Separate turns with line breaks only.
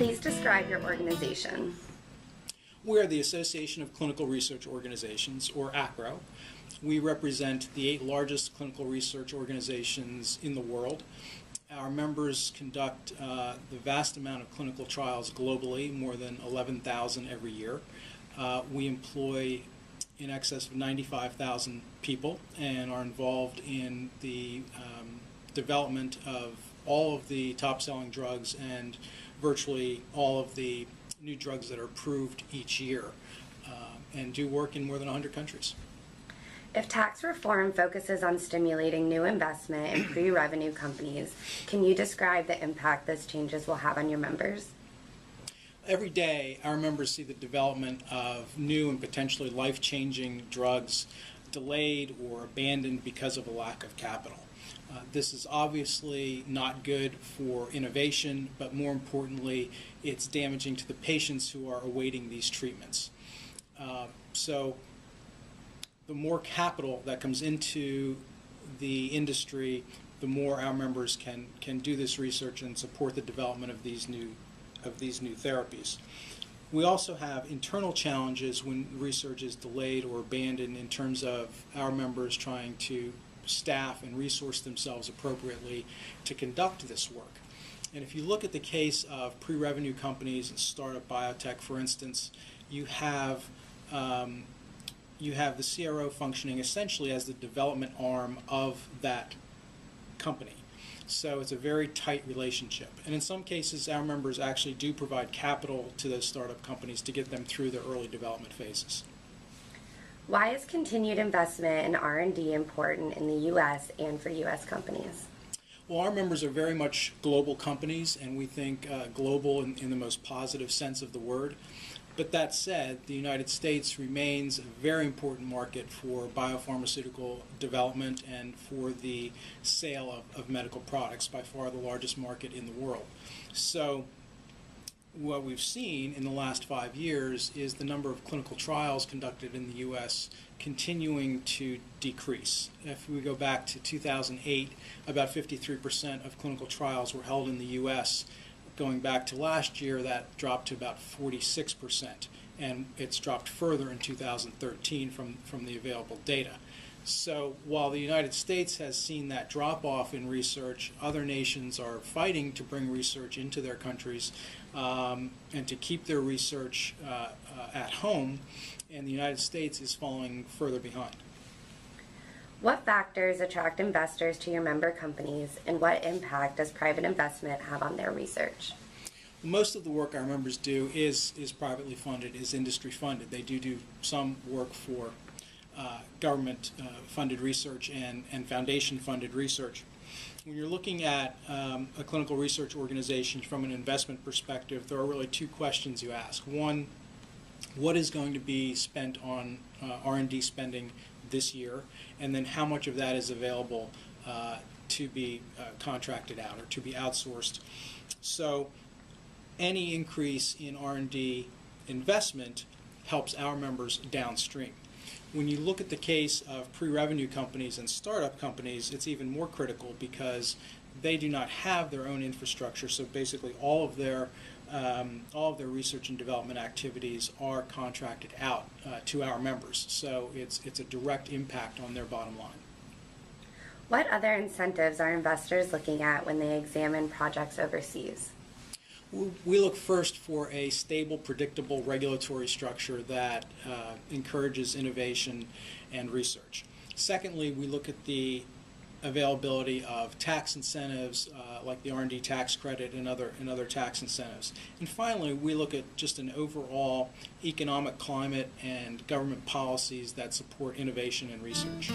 Please describe your organization.
We are the Association of Clinical Research Organizations, or ACRO. We represent the 8 largest clinical research organizations in the world. Our members conduct the vast amount of clinical trials globally, more than 11,000 every year. We employ in excess of 95,000 people and are involved in the development of all of the top-selling drugs and virtually all of the new drugs that are approved each year, and do work in more than 100 countries.
If tax reform focuses on stimulating new investment in pre-revenue companies, can you describe the impact those changes will have on your members?
Every day, our members see the development of new and potentially life-changing drugs delayed or abandoned because of a lack of capital. This is obviously not good for innovation, but more importantly, it's damaging to the patients who are awaiting these treatments. So the more capital that comes into the industry, the more our members can do this research and support the development of these new therapies. We also have internal challenges when research is delayed or abandoned in terms of our members trying to staff and resource themselves appropriately to conduct this work. And if you look at the case of pre-revenue companies and startup biotech, for instance, you have the CRO functioning essentially as the development arm of that company. So it's a very tight relationship. And in some cases, our members actually do provide capital to those startup companies to get them through the early development phases.
Why is continued investment in R&D important in the U.S. and for U.S. companies?
Well, our members are very much global companies, and we think global in the most positive sense of the word. But that said, the United States remains a very important market for biopharmaceutical development and for the sale of medical products, by far the largest market in the world. So what we've seen in the last 5 years is the number of clinical trials conducted in the U.S. continuing to decrease. If we go back to 2008, about 53% of clinical trials were held in the U.S. Going back to last year, that dropped to about 46%, and it's dropped further in 2013 from the available data. So while the United States has seen that drop-off in research, other nations are fighting to bring research into their countries and to keep their research at home, and the United States is falling further behind.
What factors attract investors to your member companies, and what impact does private investment have on their research?
Most of the work our members do is privately funded, is industry funded. They do some work for government-funded research and foundation-funded research. When you're looking at a clinical research organization from an investment perspective, there are really 2 questions you ask. One, what is going to be spent on R&D spending this year, and then how much of that is available to be contracted out or to be outsourced. So any increase in R&D investment helps our members downstream. When you look at the case of pre-revenue companies and startup companies, it's even more critical because they do not have their own infrastructure, so basically all of their research and development activities are contracted out to our members. So it's a direct impact on their bottom line.
What other incentives are investors looking at when they examine projects overseas?
We look first for a stable, predictable regulatory structure that encourages innovation and research. Secondly, we look at the availability of tax incentives like the R&D tax credit and other tax incentives. And finally, we look at just an overall economic climate and government policies that support innovation and research.